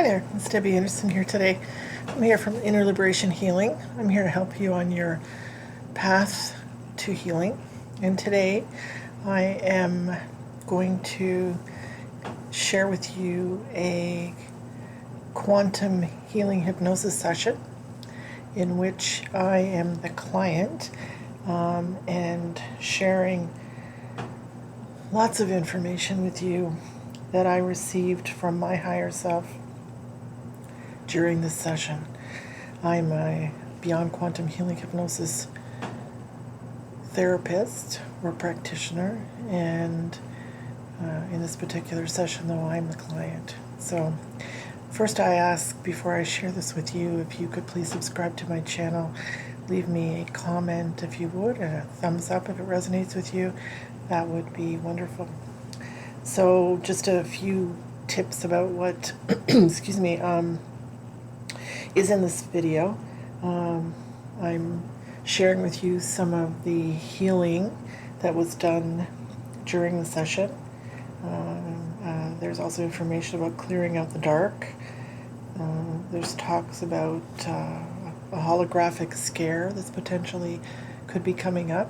there, it's Debbie Anderson here today. I'm here from Inner Liberation Healing. I'm here to help you on your path to healing. And today I am going to share with you a quantum healing hypnosis session in which I am the client and sharing lots of information with you that I received from my higher self during this session. I'm a Beyond Quantum Healing Hypnosis therapist or practitioner, and in this particular session, though, I'm the client. So first I ask, before I share this with you, if you could please subscribe to my channel, leave me a comment if you would, and a thumbs up if it resonates with you. That would be wonderful. So just a few tips about what excuse me, is in this video. I'm sharing with you some of the healing that was done during the session. There's also information about clearing out the dark. There's talks about a holographic scare that's potentially could be coming up.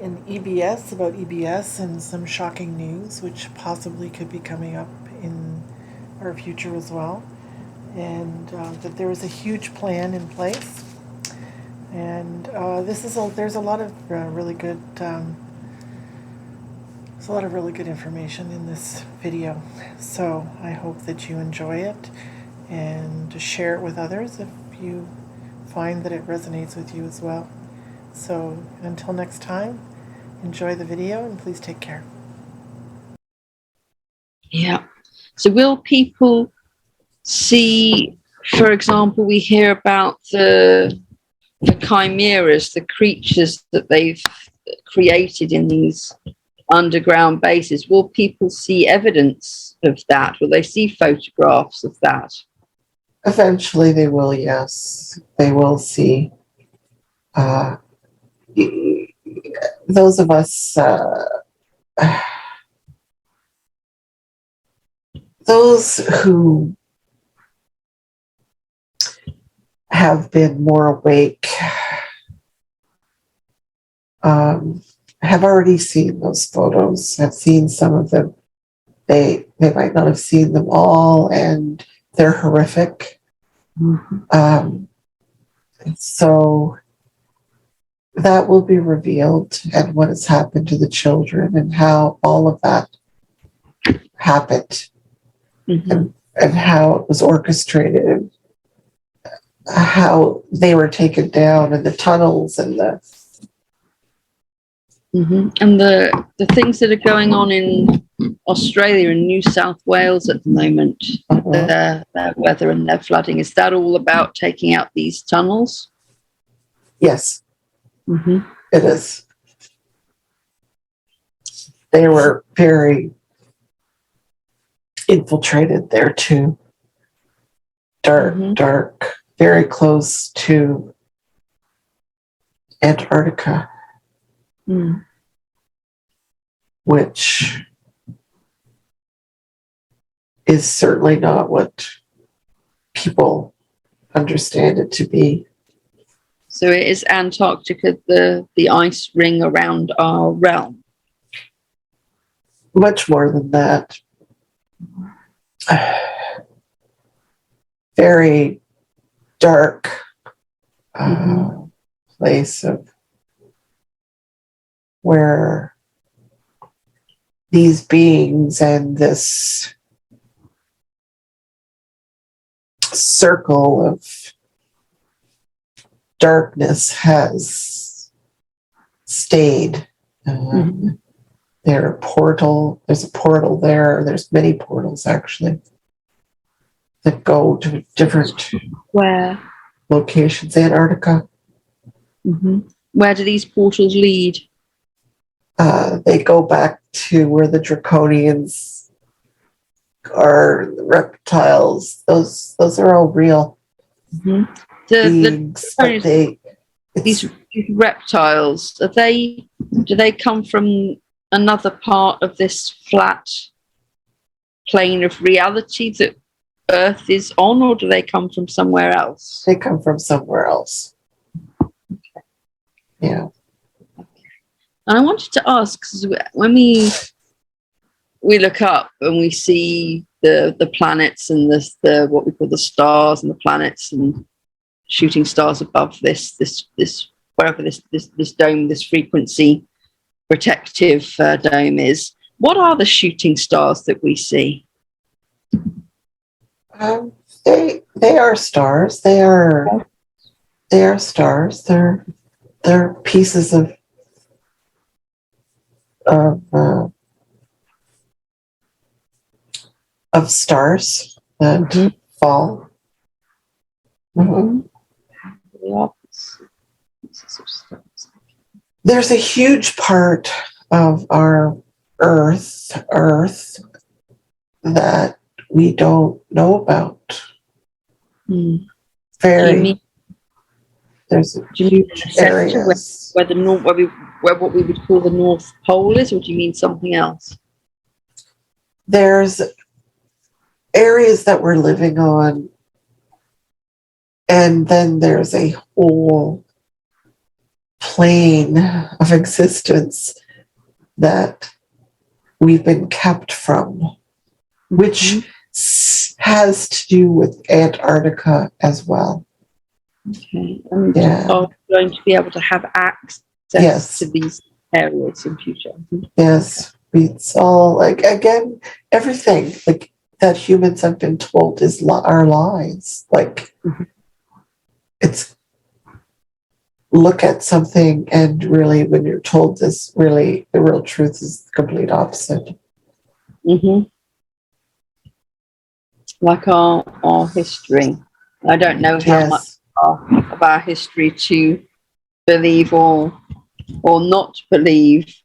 In EBS, about EBS, and some shocking news which possibly could be coming up in our future as well, and that there is a huge plan in place, and there's a lot of really good information in this video. So I hope that you enjoy it and share it with others if you find that it resonates with you as well. So until next time, enjoy the video and please take care. Yeah. So will people see, for example, we hear about the chimeras, the creatures that they've created in these underground bases. Will people see evidence of that? Will they see photographs of that? Eventually they will, yes. They will see. Those of us, those who have been more awake, have already seen those photos, have seen some of them. They might not have seen them all, and they're horrific. Mm-hmm. So that will be revealed, and what has happened to the children and how all of that happened. Mm-hmm. and how it was orchestrated, how they were taken down, and the tunnels and the and the things that are going on in Australia and New South Wales at the moment, their weather and their flooding. Is that all about taking out these tunnels? Yes. It is. They were very infiltrated there too. Dark, very close to Antarctica, which is certainly not what people understand it to be. So it is Antarctica, the ice ring around our realm? Much more than that. Very dark place of where these beings and this circle of darkness has stayed. There's a portal there. There's many portals actually that go to different locations. Antarctica. Where do these portals lead? They go back to where the draconians are, the reptiles. Those are all real beings. These reptiles, do they come from another part of this flat plane of reality that Earth is on, or do they come from somewhere else? They come from somewhere else. Yeah. And I wanted to ask, 'cause when we look up and we see the planets and the what we call the stars and the planets and shooting stars above this wherever this dome, this frequency protective dome is, what are the shooting stars that we see? They are stars. They are stars. They're pieces of stars that fall. Mm-hmm. There's a huge part of our Earth that we don't know about. Very. There's huge areas where what we would call the North Pole is, or do you mean something else? There's areas that we're living on, and then there's a whole plane of existence that we've been kept from, which has to do with Antarctica as well. Okay. And are we going to be able to have access to these areas in future? Yes. It's all like, again, everything like that humans have been told is our lies. Like, it's look at something and really when you're told this, really the real truth is the complete opposite. Like our history. I don't know how much of our history to believe or not believe.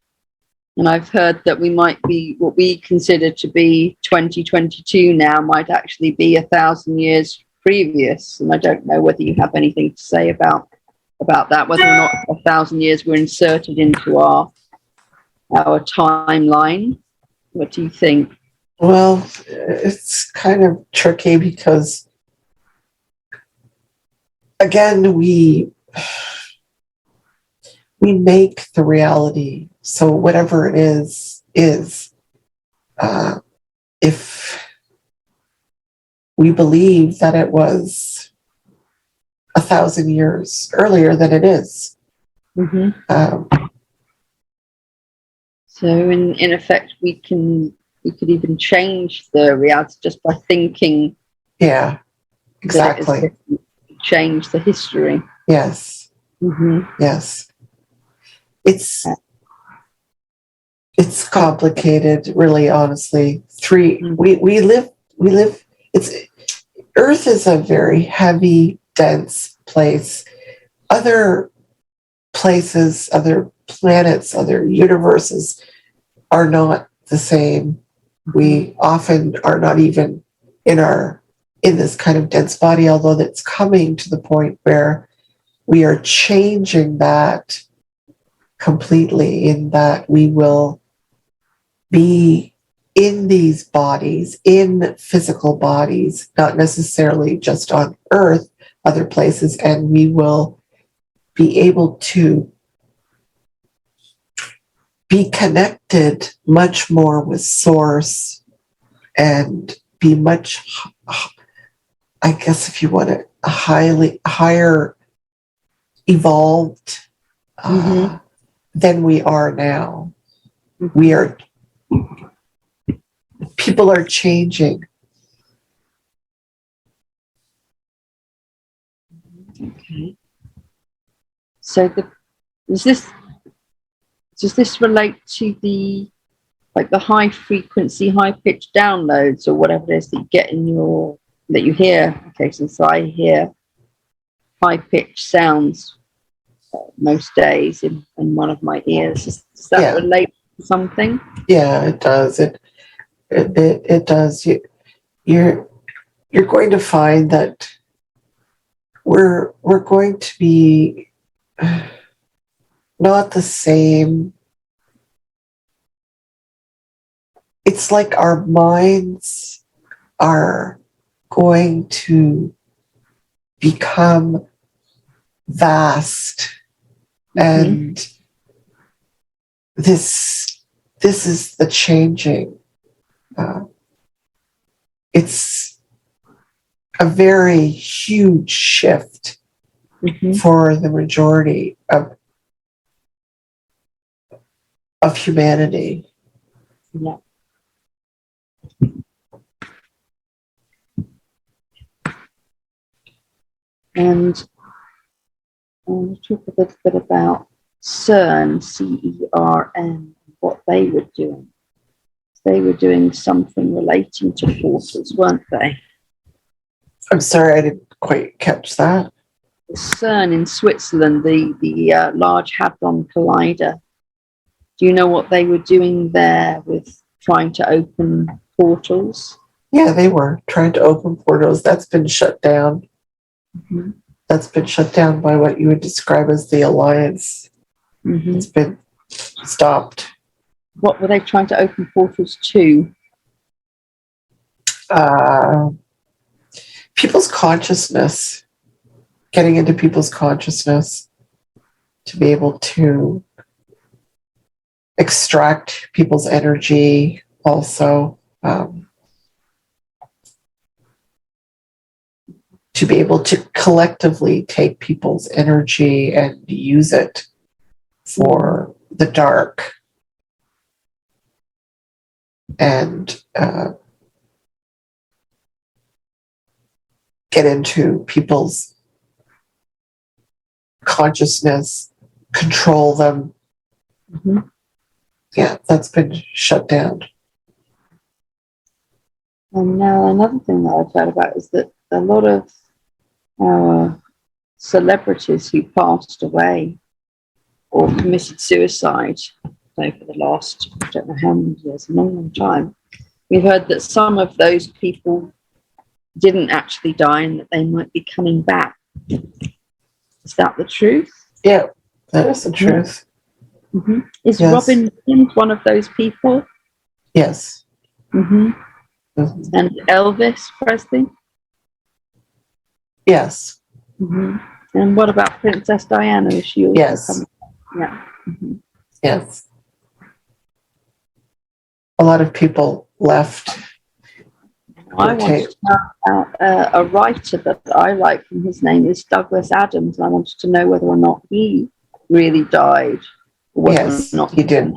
And I've heard that we might be, what we consider to be 2022 now might actually be 1,000 years previous. And I don't know whether you have anything to say about that, whether or not 1,000 years were inserted into our timeline. What do you think? Well, it's kind of tricky because, again, we make the reality. So whatever it is, if we believe that it was 1,000 years earlier than it is. So in effect, we could even change the reality just by thinking. Yeah, exactly. Change the history. Yes. Yes. It's complicated, really, honestly. We live, Earth is a very heavy, dense place. Other places, other planets, other universes are not the same. We often are not even in this kind of dense body, although it's coming to the point where we are changing that completely, in that we will be in these bodies, in physical bodies, not necessarily just on Earth, other places, and we will be able to be connected much more with Source and be much, I guess if you want it, higher evolved than we are now. People are changing. Okay. So does this relate to the high frequency, high pitched downloads or whatever it is that you get that you hear? Okay, so I hear high pitched sounds most days in one of my ears. Does that relate to something? Yeah, it does. It does. You're going to find that we're going to be not the same it's like our minds are going to become vast, and this is the changing. It's a very huge shift for the majority of humanity. Yeah. And I want to talk a little bit about CERN, CERN, what they were doing. They were doing something relating to portals, weren't they? I'm sorry, I didn't quite catch that. CERN in Switzerland, the Large Hadron Collider. Do you know what they were doing there with trying to open portals? Yeah, they were trying to open portals. That's been shut down. That's been shut down by what you would describe as the Alliance. It's been stopped. What were they trying to open portals to? People's consciousness, getting into people's consciousness to be able to extract people's energy also, to be able to collectively take people's energy and use it for the dark, and get into people's consciousness, control them. Yeah, that's been shut down. And now another thing that I've heard about is that a lot of our celebrities who passed away or committed suicide over the last, I don't know how many years, a long time, we've heard that some of those people didn't actually die and that they might be coming back. Is that the truth? Yeah, that is the truth. Is Yes. Robin Williams one of those people? Yes. And Elvis Presley? Yes. And what about Princess Diana? Is she also coming back? Yeah. Yes. A lot of people left. I wanted to know about a writer that I like, and his name is Douglas Adams. I wanted to know whether or not he really died. Or whether Yes, or not he did.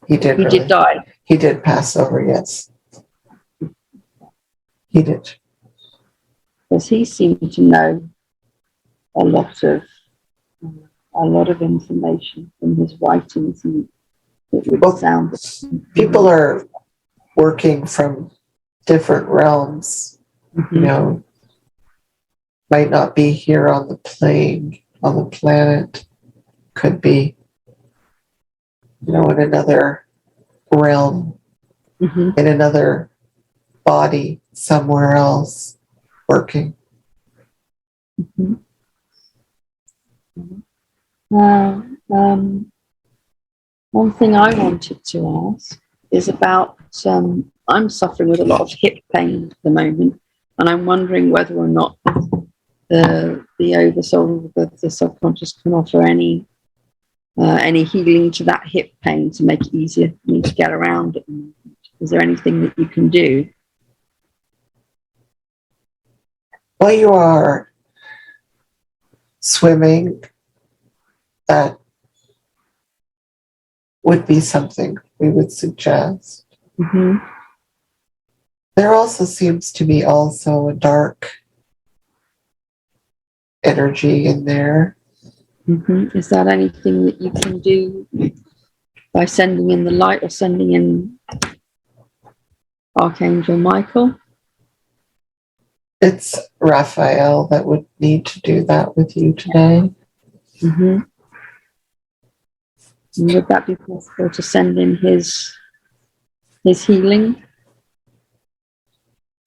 He did. He did die. He did pass over. Yes, he did. Because he seemed to know a lot of information from his writings, and it would sound. People are working from different realms. You know, might not be here on the plane, on the planet. Could be, you know, in another realm, in another body, somewhere else, working. One thing I wanted to ask is about, I'm suffering with a lot of hip pain at the moment, and I'm wondering whether or not the oversoul, the subconscious, can offer any healing to that hip pain to make it easier for me to get around. Is there anything that you can do? While you are swimming, that would be something we would suggest. There also seems to be also a dark energy in there. Is that anything that you can do by sending in the light or sending in Archangel Michael? It's Raphael that would need to do that with you today. And would that be possible to send in his healing?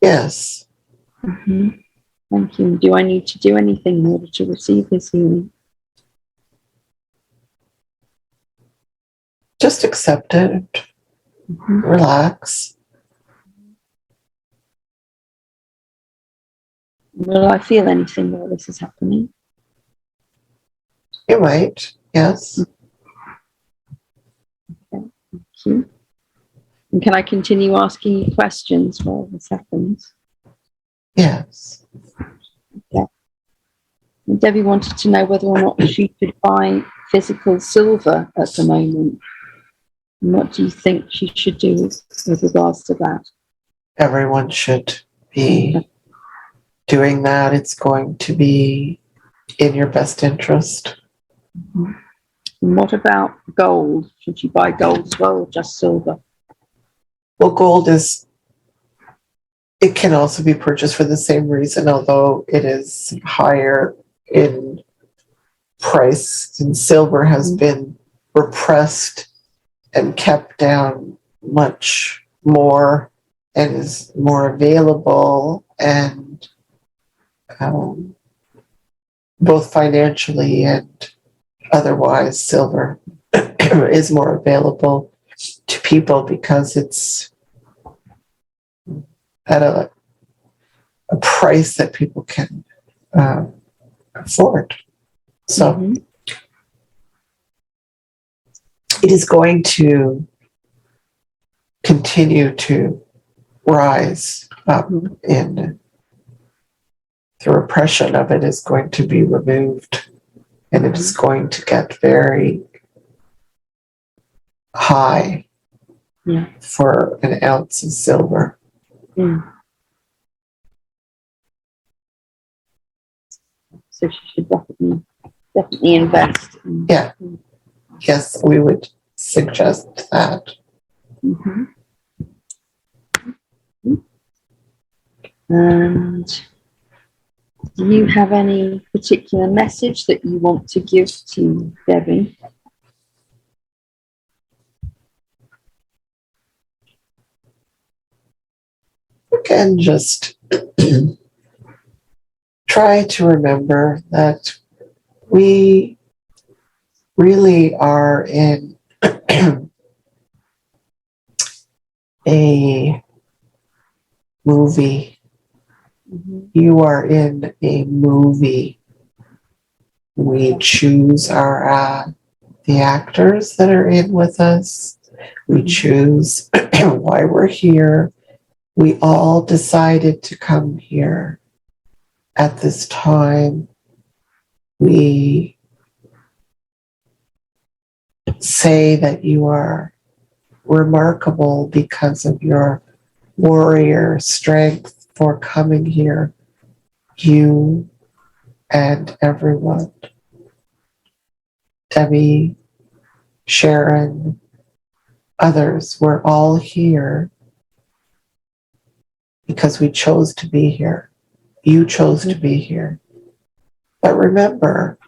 Yes. Thank you. Do I need to do anything in order to receive his healing? Just accept it. Relax. Will I feel anything while this is happening? You might, yes. Thank you. And can I continue asking you questions while this happens? Yes. And Debbie wanted to know whether or not she could buy physical silver at the moment. And what do you think she should do with regards to that? Everyone should be doing that. It's going to be in your best interest. Mm-hmm. And what about gold? Should you buy gold as well, or just silver? Well, gold it can also be purchased for the same reason, although it is higher in price, and silver has been repressed and kept down much more and is more available, and both financially and otherwise, silver is more available to people because it's at a price that people can afford. So it is going to continue to rise up, and the repression of it is going to be removed, and it is going to get very high for an ounce of silver. So she should definitely invest. Yeah. Yes, we would suggest that. Mm-hmm. And do you have any particular message that you want to give to Debbie? Again, just try to remember that we really are in a movie. You are in a movie. We choose our the actors that are in with us. We choose why we're here. We all decided to come here at this time. We say that you are remarkable because of your warrior strength for coming here. You and everyone. Debbi, Sharon, others, we're all here because we chose to be here. You chose to be here. But remember,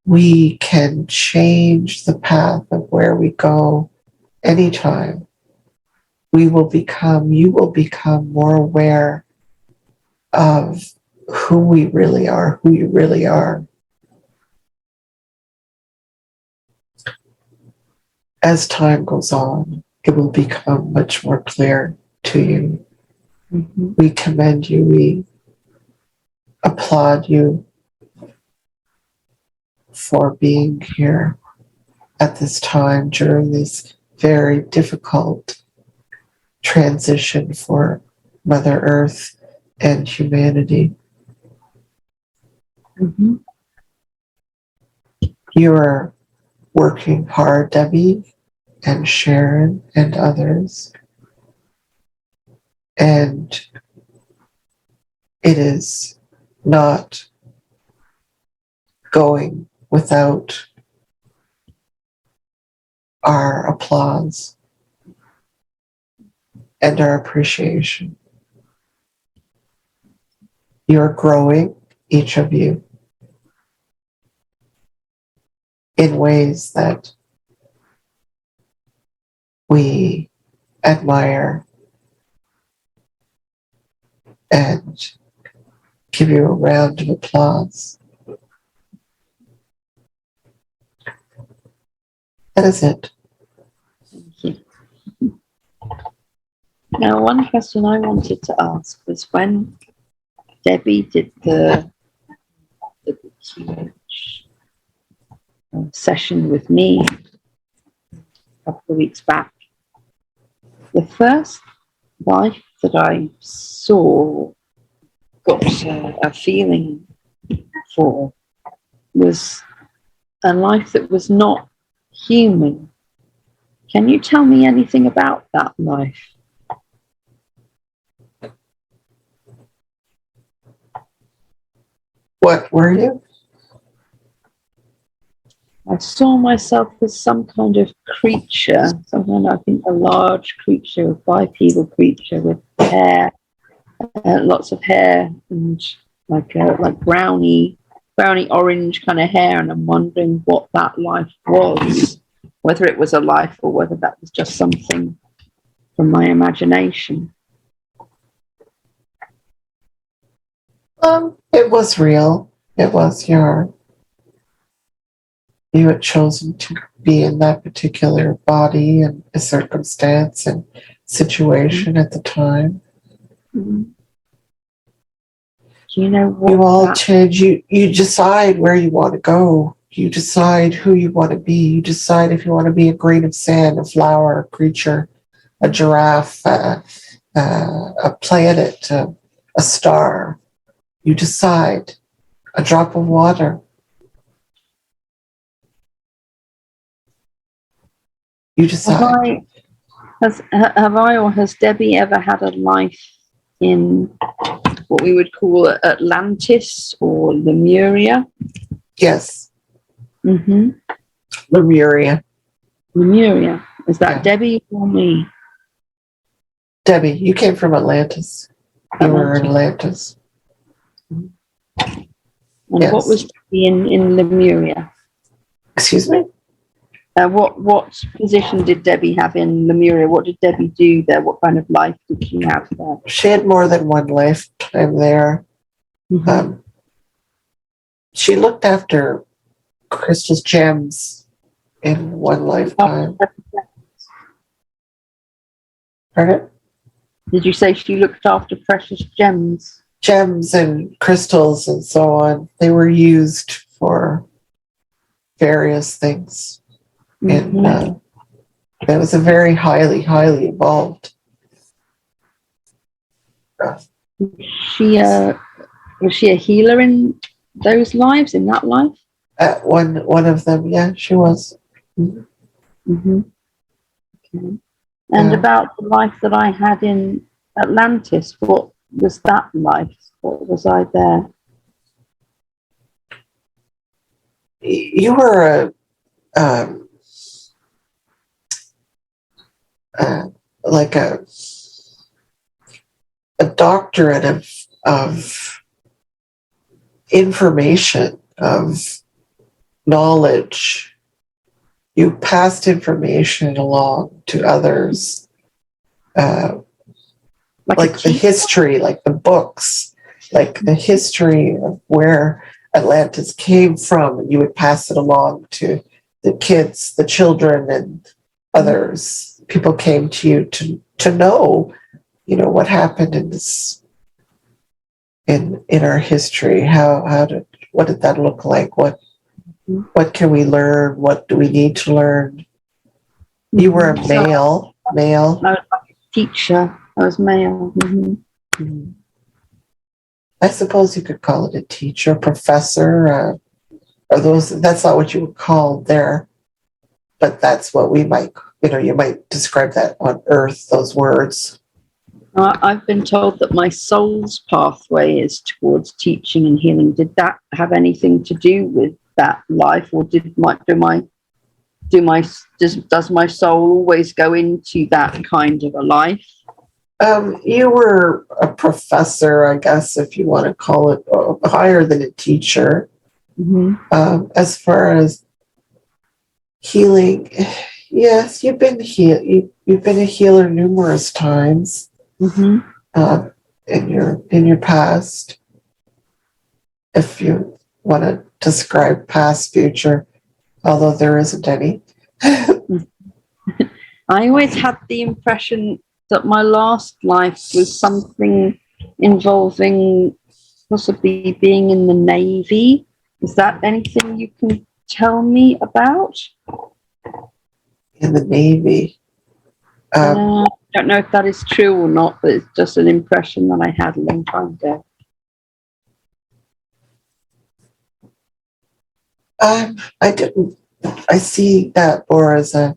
we can change the path of where we go anytime. You will become more aware of who we really are, who you really are. As time goes on, it will become much more clear to you. We commend you. We applaud you for being here at this time during this very difficult transition for Mother Earth and humanity. You are working hard, Debbi and Sharon and others. And it is not going without our applause and our appreciation. You're growing, each of you, in ways that we admire and give you a round of applause. That is it. Thank you. Now, one question I wanted to ask was when Debbi did the QH session with me a couple of weeks back, the first life that I saw, got a feeling for, was a life that was not human. Can you tell me anything about that life? What were you? I saw myself as some kind of creature, something I think a large creature, a bipedal creature with hair, lots of hair, and like browny orange kind of hair. And I'm wondering what that life was, whether it was a life or whether that was just something from my imagination. It was real. It was you had chosen to be in that particular body and a circumstance and situation at the time. Mm-hmm. Do you know what you all change. You decide where you want to go. You decide who you want to be. You decide if you want to be a grain of sand, a flower, a creature, a giraffe, a planet, a star. You decide. A drop of water. You decide. Have I or has Debbi ever had a life in what we would call Atlantis or Lemuria? Yes. Mm-hmm. Lemuria. Lemuria. Is that Debbi or me? Debbi, you came from Atlantis. You were in Atlantis. And yes. What was Debbi in Lemuria? Excuse me? What position did Debbi have in Lemuria? What did Debbi do there? What kind of life did she have there? She had more than one lifetime there. Mm-hmm. She looked after crystal gems in one lifetime. Pardon? Did you say she looked after precious gems? Gems and crystals and so on. They were used for various things. Mm-hmm. And it was a very highly evolved. Was she a healer in those lives, in that life? One of them, yeah, she was. Mm-hmm. Okay. And about the life that I had in Atlantis, what was that life? What was I there? You were like a doctorate of information, of knowledge. You passed information along to others, like the history, like the books, like the history of where Atlantis came from, and you would pass it along to the kids, the children, and others. People came to you to know, what happened in this, in our history. What did that look like? What can we learn? What do we need to learn? You were a male. I was like a teacher. I was male. Mm-hmm. I suppose you could call it a teacher, professor, or those. That's not what you would call there, but that's what we might. You might describe that on Earth. Those words. I've been told that my soul's pathway is towards teaching and healing. Did that have anything to do with that life, or does my soul always go into that kind of a life? You were a professor, I guess, if you want to call it, higher than a teacher. Mm-hmm. As far as healing, yes, you've been a healer numerous times. Mm-hmm. In your past, if you want to describe past, future, although there isn't any. I always had the impression that my last life was something involving possibly being in the Navy. Is that anything you can tell me about? In the Navy. I don't know if that is true or not, but it's just an impression that I had a long time ago. I didn't. I see that more as a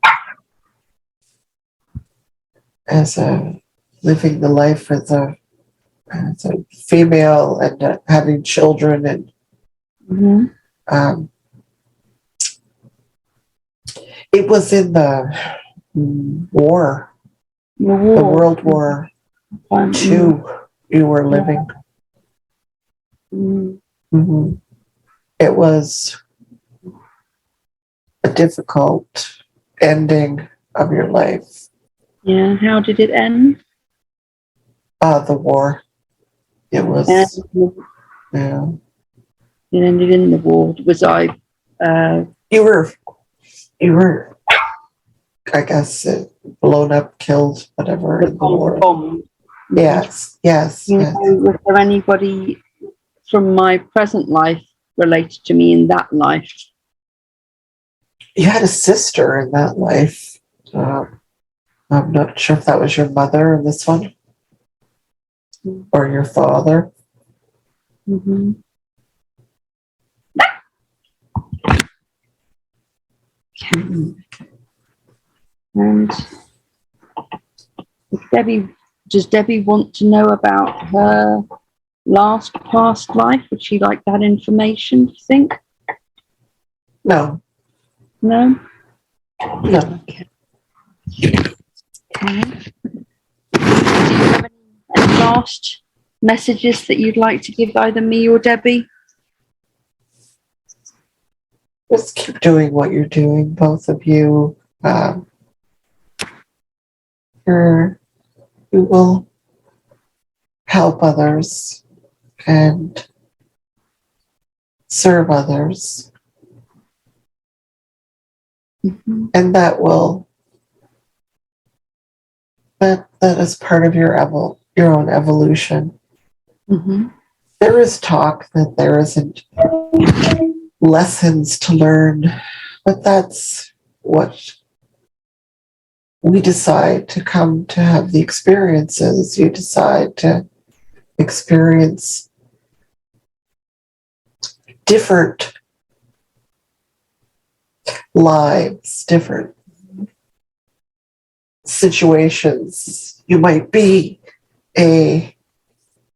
living the life as a female and having children and it was in the war, the World War II. You were living. It was a difficult ending of your life. Yeah, how did it end? The war. It was. Yeah. It ended in the war. Was I? You were. I guess blown up, killed, whatever in the war. Bombed. Yes. Was there anybody from my present life related to me in that life? You had a sister in that life. I'm not sure if that was your mother in this one or your father. And does Debbie want to know about her last past life? Would she like that information, do you think? No. No? No. Okay. Do you have any last messages that you'd like to give either me or Debbie? Just keep doing what you're doing, both of you. You will help others and serve others. And that is part of your own evolution. There is talk that there isn't lessons to learn, but that's what we decide to come to have the experiences. You decide to experience different lives, different situations. You might be a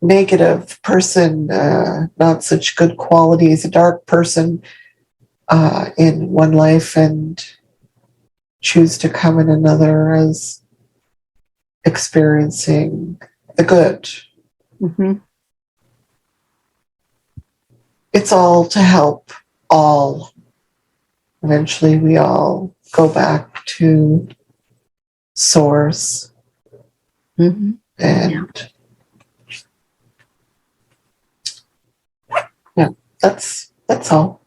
negative person, not such good qualities, a dark person in one life and choose to come in another as experiencing the good. It's all to help all. Eventually we all go back to source. And yeah, that's all.